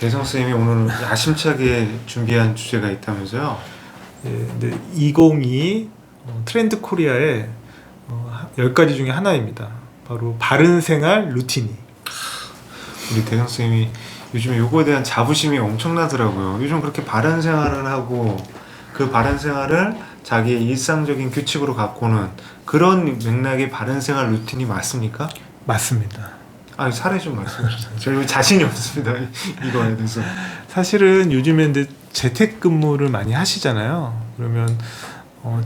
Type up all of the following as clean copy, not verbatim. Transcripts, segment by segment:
대성 쌤이 오늘 야심차게 준비한 주제가 있다면서요? 예, 근데 2022 트렌드 코리아의 10가지 중에 하나입니다. 바로 바른 생활 루틴이. 우리 대성 쌤이 요즘에 요거에 대한 자부심이 엄청나더라고요. 요즘 그렇게 바른 생활을 하고 그 바른 생활을 자기의 일상적인 규칙으로 갖고는 그런 맥락의 바른 생활 루틴이 맞습니까? 맞습니다. 아니 사례 좀 말씀해 주세요. 저희 자신이 없습니다. 이거에 대해서. 사실은 요즘에 이제 재택근무를 많이 하시잖아요. 그러면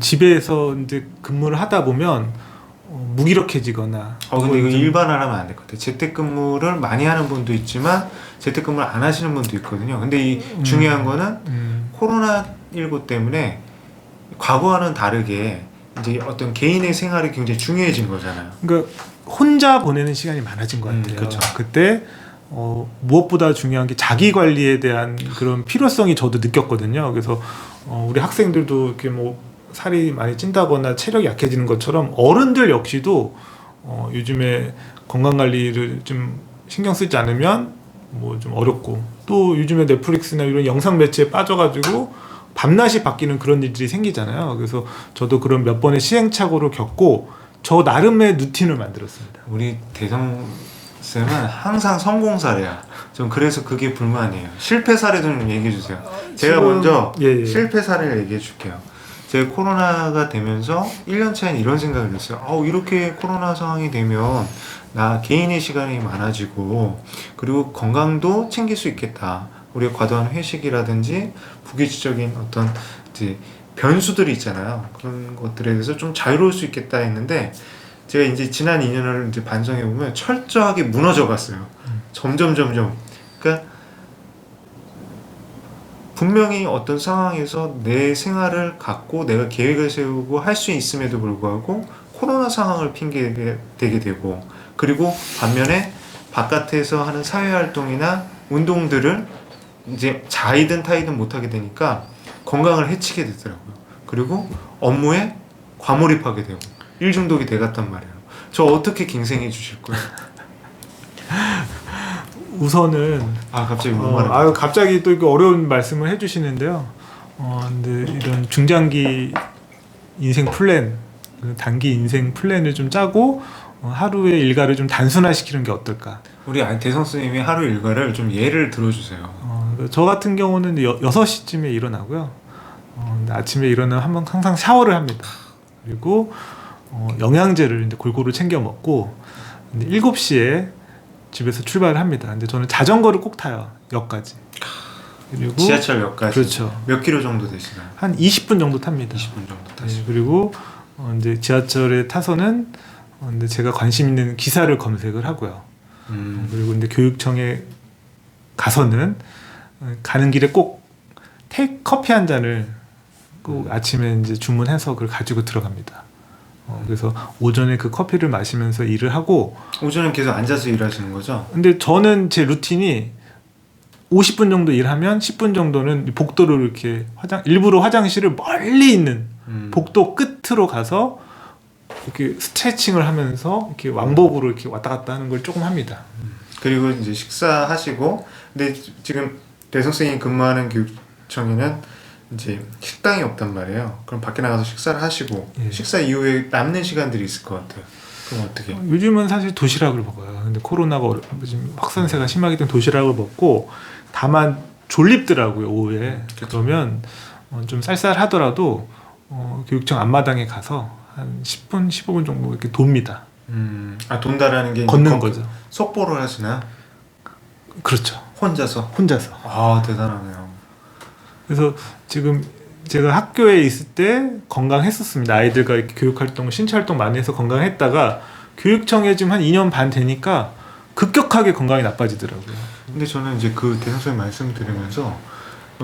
집에서 이제 근무를 하다 보면 무기력해지거나 근데 이거 좀 일반화하면 안 될 것 같아요. 재택근무를 많이 하는 분도 있지만 재택근무를 안 하시는 분도 있거든요. 근데 이 중요한 거는 코로나19 때문에 과거와는 다르게 이제 어떤 개인의 생활이 굉장히 중요해진 거잖아요. 그러니까 혼자 보내는 시간이 많아진 것 같아요. 그렇죠. 그때 무엇보다 중요한 게 자기 관리에 대한 그런 필요성이 저도 느꼈거든요. 그래서 우리 학생들도 이렇게 뭐 살이 많이 찐다거나 체력이 약해지는 것처럼 어른들 역시도 요즘에 건강 관리를 좀 신경 쓰지 않으면 뭐 좀 어렵고, 또 요즘에 넷플릭스나 이런 영상 매체에 빠져가지고 밤낮이 바뀌는 그런 일들이 생기잖아요. 그래서 저도 그런 몇 번의 시행착오를 겪고 저 나름의 루틴을 만들었습니다. 우리 대성 쌤은 항상 성공 사례야. 전 그래서 그게 불만이에요. 실패 사례 좀 얘기해 주세요. 제가 지금, 먼저 예. 실패 사례를 얘기해 줄게요. 제가 코로나가 되면서 1년 차에 이런 생각을 했어요. 이렇게 코로나 상황이 되면 나 개인의 시간이 많아지고 그리고 건강도 챙길 수 있겠다. 우리가 과도한 회식이라든지 부규칙적인 어떤 이제 변수들이 있잖아요. 그런 것들에 대해서 좀 자유로울 수 있겠다 했는데 제가 이제 지난 2년을 이제 반성해 보면 철저하게 무너져 갔어요. 점점. 그러니까 분명히 어떤 상황에서 내 생활을 갖고 내가 계획을 세우고 할 수 있음에도 불구하고 코로나 상황을 핑계 대게 되고, 그리고 반면에 바깥에서 하는 사회활동이나 운동들을 이제 자이든 타이든 못하게 되니까 건강을 해치게 되더라고요. 그리고 업무에 과몰입하게 되고 일 중독이 돼갔단 말이에요. 저 어떻게 갱생해 주실 거예요? 우선은 갑자기 뭐 갑자기 또 이거 어려운 말씀을 해주시는데요. 근데 이런 중장기 인생 플랜, 단기 인생 플랜을 좀 짜고 하루의 일과를 좀 단순화시키는 게 어떨까? 우리 대성 선생님이 하루 일과를 좀 예를 들어주세요. 저 같은 경우는 6시쯤에 일어나고요. 아침에 일어나면 항상 샤워를 합니다. 그리고 영양제를 이제 골고루 챙겨 먹고 7시에 집에서 출발을 합니다. 근데 저는 자전거를 꼭 타요. 역까지. 그리고 지하철역까지. 그렇죠. 몇 킬로 정도 되시나요? 한 20분 정도 탑니다. 20분 정도 타시고. 그리고 이제 지하철에 타서는 이제 제가 관심 있는 기사를 검색을 하고요. 그리고 이제 교육청에 가서는 가는 길에 꼭 커피 한 잔을 꼭 아침에 이제 주문해서 그걸 가지고 들어갑니다. 그래서 오전에 그 커피를 마시면서 일을 하고. 오전엔 계속 앉아서 일하시는 거죠? 근데 저는 제 루틴이 50분 정도 일하면 10분 정도는 복도를 이렇게 일부러 화장실을 멀리 있는 복도 끝으로 가서 이렇게 스트레칭을 하면서 이렇게 왕복으로 이렇게 왔다 갔다 하는 걸 조금 합니다. 그리고 이제 식사하시고, 근데 지금 대성 선생님이 근무하는 교육청에는 이제 식당이 없단 말이에요. 그럼 밖에 나가서 식사를 하시고 식사 이후에 남는 시간들이 있을 것 같아요. 그럼 어떻게? 요즘은 사실 도시락을 먹어요. 근데 코로나가 지금 확산세가 심하기 때문에 도시락을 먹고, 다만 졸립더라고요, 오후에. 그러면 좀 쌀쌀하더라도 교육청 앞마당에 가서 한 10분, 15분 정도 이렇게 돕니다. 돈다라는 게 걷는 거죠. 속보를 하시나? 그렇죠. 혼자서? 대단하네요. 그래서 지금 제가 학교에 있을 때 건강했었습니다. 아이들과 이렇게 교육활동, 신체활동 많이 해서 건강했다가 교육청에 지금 한 2년 반 되니까 급격하게 건강이 나빠지더라고요. 근데 저는 이제 그 대성 선생님 말씀 들으면서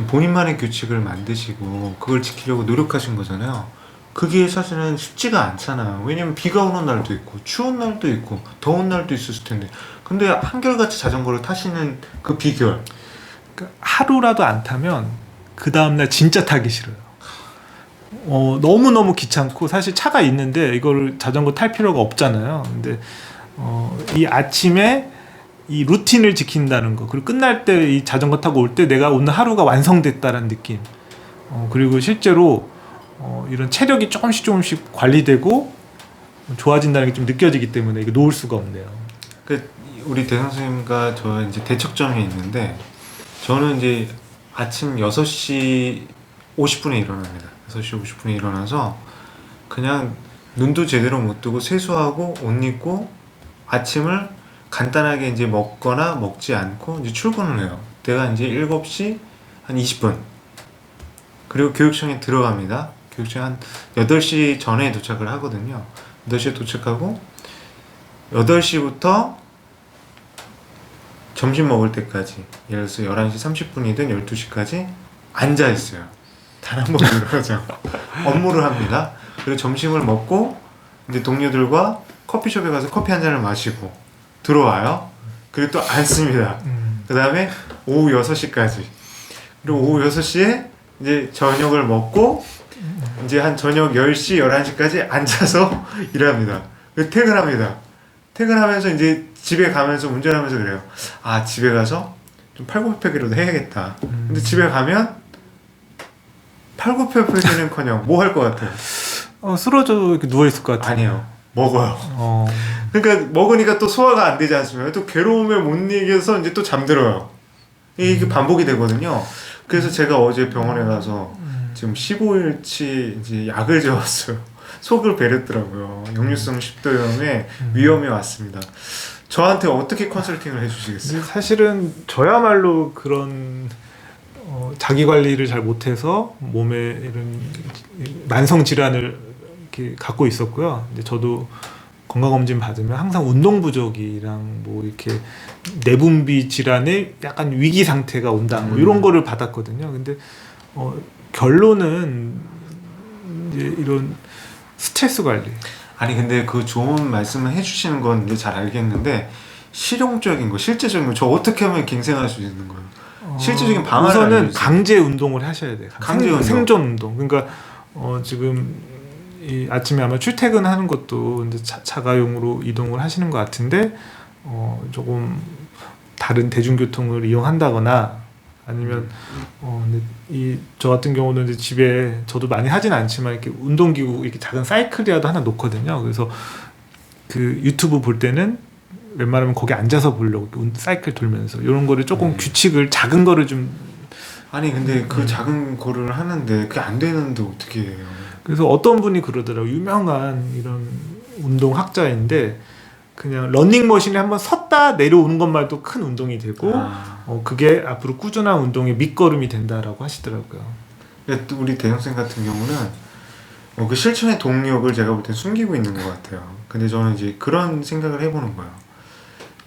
본인만의 규칙을 만드시고 그걸 지키려고 노력하신 거잖아요. 그게 사실은 쉽지가 않잖아요. 왜냐면 비가 오는 날도 있고 추운 날도 있고 더운 날도 있었을 텐데, 근데 한결같이 자전거를 타시는 그 비결. 그러니까 하루라도 안 타면 그 다음날 진짜 타기 싫어요. 너무너무 귀찮고, 사실 차가 있는데 이걸 자전거 탈 필요가 없잖아요. 근데 이 아침에 이 루틴을 지킨다는 거, 그리고 끝날 때 이 자전거 타고 올 때 내가 오늘 하루가 완성됐다라는 느낌. 그리고 실제로 이런 체력이 조금씩 관리되고 좋아진다는 게 좀 느껴지기 때문에 이거 놓을 수가 없네요. 그 우리 대 선생님과 저 이제 대척점이 있는데 저는 이제 아침 6시 50분에 일어납니다. 6시 50분에 일어나서 그냥 눈도 제대로 못 뜨고 세수하고 옷 입고 아침을 간단하게 이제 먹거나 먹지 않고 이제 출근을 해요. 때가 이제 7시 한 20분. 그리고 교육청에 들어갑니다. 교육청에 한 8시 전에 도착을 하거든요. 8시에 도착하고 8시부터 점심 먹을 때까지 예를 들어서 11시 30분이든 12시까지 앉아 있어요. 단 한 번도 일어나지 않고 업무를 합니다. 그리고 점심을 먹고 이제 동료들과 커피숍에 가서 커피 한 잔을 마시고 들어와요. 그리고 또 앉습니다. 그 다음에 오후 6시까지. 그리고 오후 6시에 이제 저녁을 먹고 이제 한 저녁 10시, 11시까지 앉아서 일합니다. 그리고 퇴근합니다. 퇴근하면서 이제 집에 가면서 운전하면서 그래요. 아, 집에 가서 좀 팔굽혀펴기라도 해야겠다. 근데 집에 가면 팔굽혀펴기는커녕 뭐 할 것 같아요? 쓰러져 이렇게 누워 있을 것 같아요. 아니에요. 먹어요. 그러니까 먹으니까 또 소화가 안 되지 않습니까? 또 괴로움에 못 이겨서 이제 또 잠들어요. 이게 반복이 되거든요. 그래서 제가 어제 병원에 가서 지금 15일치 이제 약을 재웠어요. 속을 베렸더라고요. 역류성 식도염에 위험이 왔습니다. 저한테 어떻게 컨설팅을 해주시겠어요? 사실은 저야말로 그런 자기 관리를 잘 못해서 몸에 이런 만성 질환을 이렇게 갖고 있었고요. 근데 저도 건강검진 받으면 항상 운동 부족이랑 뭐 이렇게 내분비 질환의 약간 위기 상태가 온다 뭐 이런 거를 받았거든요. 근데 결론은 이제 이런 스트레스 관리. 아니 근데 그 좋은 말씀을 해주시는 건 이제 잘 알겠는데 실용적인 거, 실제적인 거 저 어떻게 하면 갱생할 수 있는 거예요? 실질적인 방안을 우선은 알려주세요. 강제 운동을 하셔야 돼요. 강제 운동. 생존 운동. 그러니까 지금 이 아침에 아마 출퇴근하는 것도 이제 자가용으로 이동을 하시는 것 같은데 조금 다른 대중교통을 이용한다거나 아니면 저 같은 경우는 이제 집에 저도 많이 하진 않지만 이렇게 운동기구 이렇게 작은 사이클이라도 하나 놓거든요. 그래서 그 유튜브 볼 때는 웬만하면 거기 앉아서 보려고 사이클 돌면서 이런 거를 조금 규칙을 작은 거를 좀. 아니 근데 그 작은 거를 하는데 그게 안 되는데 어떻게 해요? 그래서 어떤 분이 그러더라고요. 유명한 이런 운동학자인데 그냥 러닝머신에 한번 섰다 내려오는 것만도 큰 운동이 되고 그게 앞으로 꾸준한 운동의 밑거름이 된다라고 하시더라고요. 또 우리 대형생 같은 경우는 그 실천의 동력을 제가 볼 때 숨기고 있는 것 같아요. 근데 저는 이제 그런 생각을 해보는 거예요.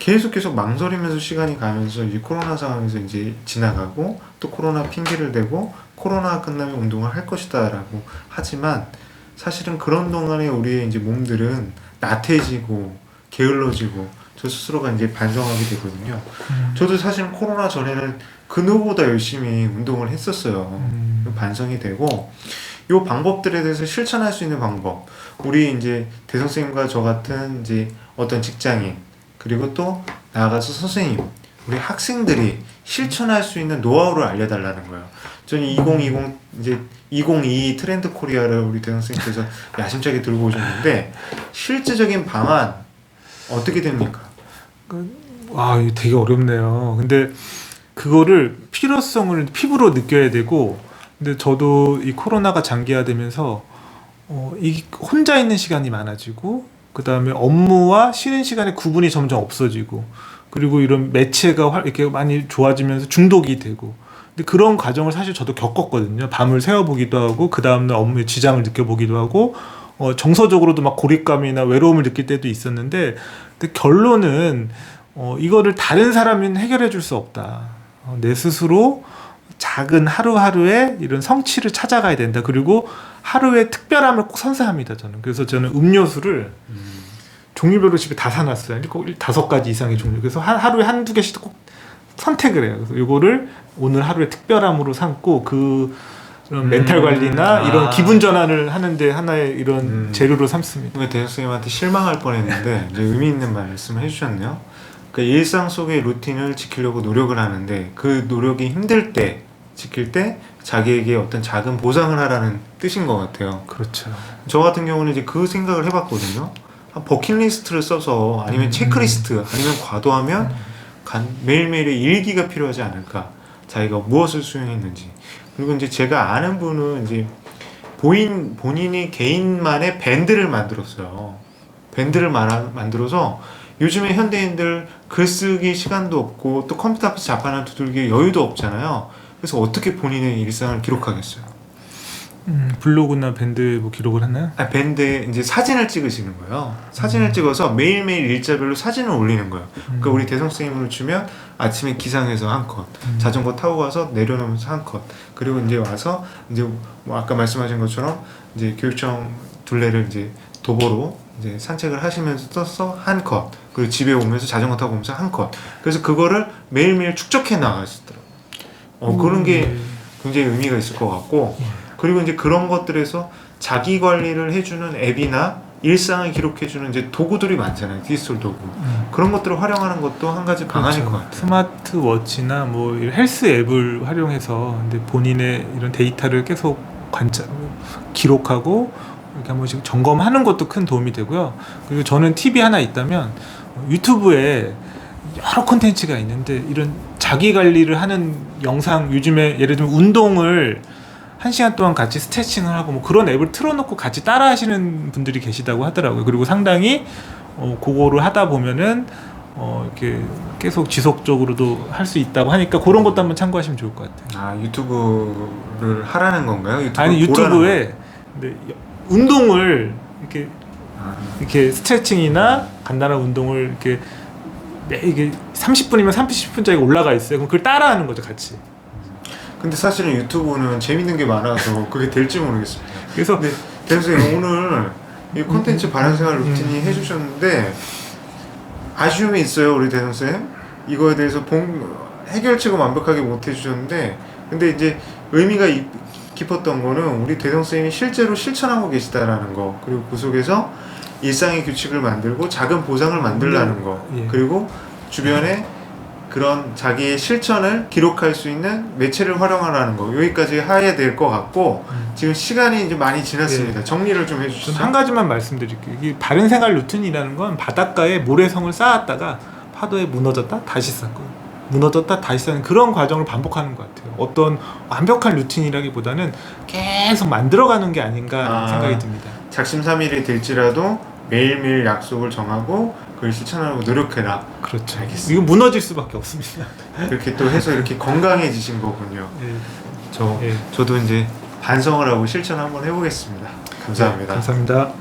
계속 망설이면서 시간이 가면서 이제 코로나 상황에서 이제 지나가고 또 코로나 핑계를 대고 코로나 끝나면 운동을 할 것이다라고 하지만 사실은 그런 동안에 우리의 이제 몸들은 나태해지고 게을러지고 저 스스로가 이제 반성하게 되거든요. 저도 사실 코로나 전에는 그 누구보다 열심히 운동을 했었어요. 반성이 되고 이 방법들에 대해서 실천할 수 있는 방법, 우리 이제 대선생님과 저 같은 이제 어떤 직장인 그리고 또 나아가서 선생님, 우리 학생들이 실천할 수 있는 노하우를 알려달라는 거예요. 저는 2020 이제 2022 트렌드 코리아를 우리 대선생님께서 야심차게 들고 오셨는데 실질적인 방안 어떻게 됩니까? 와, 이거 되게 어렵네요. 근데 그거를 필요성을 피부로 느껴야 되고, 근데 저도 이 코로나가 장기화되면서 이 혼자 있는 시간이 많아지고, 그 다음에 업무와 쉬는 시간의 구분이 점점 없어지고, 그리고 이런 매체가 이렇게 많이 좋아지면서 중독이 되고, 근데 그런 과정을 사실 저도 겪었거든요. 밤을 새워보기도 하고, 그 다음날 업무에 지장을 느껴보기도 하고, 정서적으로도 막 고립감이나 외로움을 느낄 때도 있었는데, 근데 결론은 이거를 다른 사람은 해결해 줄 수 없다. 내 스스로 작은 하루하루의 이런 성취를 찾아가야 된다. 그리고 하루의 특별함을 꼭 선사합니다. 저는. 그래서 저는 음료수를 종류별로 집에 다 사놨어요. 꼭 5가지 이상의 종류. 그래서 하루에 한두 개씩 꼭 선택을 해요. 그래서 이거를 오늘 하루의 특별함으로 삼고 그런 멘탈 관리나 이런 기분 전환을 하는데 하나의 이런 재료로 삼습니다. 대선생님한테 실망할 뻔했는데 이제 의미 있는 말씀을 해주셨네요. 그러니까 일상 속의 루틴을 지키려고 노력을 하는데 그 노력이 힘들 때 지킬 때 자기에게 어떤 작은 보상을 하라는 뜻인 것 같아요. 그렇죠. 저 같은 경우는 이제 그 생각을 해봤거든요. 한 버킷리스트를 써서 아니면 체크리스트 아니면 과도하면 매일매일의 일기가 필요하지 않을까. 자기가 무엇을 수행했는지. 그리고 이제 제가 아는 분은 이제 본인이 개인만의 밴드를 만들었어요. 밴드를 만들어서 요즘에 현대인들 글쓰기 시간도 없고 또 컴퓨터 앞에서 자판을 두들길 여유도 없잖아요. 그래서 어떻게 본인의 일상을 기록하겠어요? 블로그나 밴드 뭐 기록을 하나요? 밴드에 이제 사진을 찍으시는 거예요. 사진을 찍어서 매일매일 일자별로 사진을 올리는 거예요. 그러니까 우리 대성 선생님으로 치면 아침에 기상해서 한 컷, 자전거 타고 가서 내려놓으면서 한 컷, 그리고 이제 와서 이제 뭐 아까 말씀하신 것처럼 이제 교육청 둘레를 이제 도보로 이제 산책을 하시면서 써서 한 컷, 그리고 집에 오면서 자전거 타고 오면서 한 컷. 그래서 그거를 매일매일 축적해 나가시더라고요. 그런 게 굉장히 의미가 있을 것 같고. 그리고 이제 그런 것들에서 자기 관리를 해주는 앱이나 일상을 기록해주는 이제 도구들이 많잖아요. 디지털 도구. 그런 것들을 활용하는 것도 한 가지 방안일 그렇죠. 것 같아요. 스마트워치나 뭐 헬스 앱을 활용해서 근데 본인의 이런 데이터를 계속 기록하고 이렇게 한 번씩 점검하는 것도 큰 도움이 되고요. 그리고 저는 팁이 하나 있다면 유튜브에 여러 콘텐츠가 있는데 이런 자기 관리를 하는 영상, 요즘에 예를 들면 운동을 1시간 동안 같이 스트레칭을 하고 뭐 그런 앱을 틀어놓고 같이 따라 하시는 분들이 계시다고 하더라고요. 그리고 상당히 그거를 하다 보면은 이렇게 계속 지속적으로도 할 수 있다고 하니까 그런 것도 한번 참고하시면 좋을 것 같아요. 아, 유튜브를 하라는 건가요? 아니, 유튜브에 근데 운동을 이렇게 스트레칭이나 간단한 운동을 이게 30분이면 30분짜리가 올라가 있어요. 그럼 그걸 따라하는 거죠, 같이. 근데 사실은 유튜브는 재밌는 게 많아서 그게 될지 모르겠습니다. 그래서 근데 대선생님 오늘 이 콘텐츠 바른생활 루틴이 해주셨는데 아쉬움이 있어요, 우리 대선생님. 이거에 대해서 해결책은 완벽하게 못 해주셨는데, 근데 이제 의미가 깊었던 거는 우리 대선생님이 실제로 실천하고 계시다라는 거, 그리고 그 속에서 일상의 규칙을 만들고 작은 보상을 만들라는 거, 예. 그리고 주변에 그런 자기의 실천을 기록할 수 있는 매체를 활용하라는 거, 여기까지 해야 될 것 같고 지금 시간이 이제 많이 지났습니다. 네. 정리를 좀 해주시죠. 한 가지만 말씀드릴게요. 이 바른 생활 루틴이라는 건 바닷가에 모래성을 쌓았다가 파도에 무너졌다 다시 쌓고 무너졌다 다시 쌓는 그런 과정을 반복하는 것 같아요. 어떤 완벽한 루틴이라기보다는 계속 만들어가는 게 아닌가 생각이 듭니다. 작심삼일이 될지라도 매일매일 약속을 정하고 그걸 실천하려고 노력해라. 그렇죠. 알겠습니다. 이거 무너질 수밖에 없습니다. 그렇게 또 해서 이렇게 건강해지신 거군요. 예. 예. 저도 이제 반성을 하고 실천 한번 해보겠습니다. 감사합니다. 감사합니다.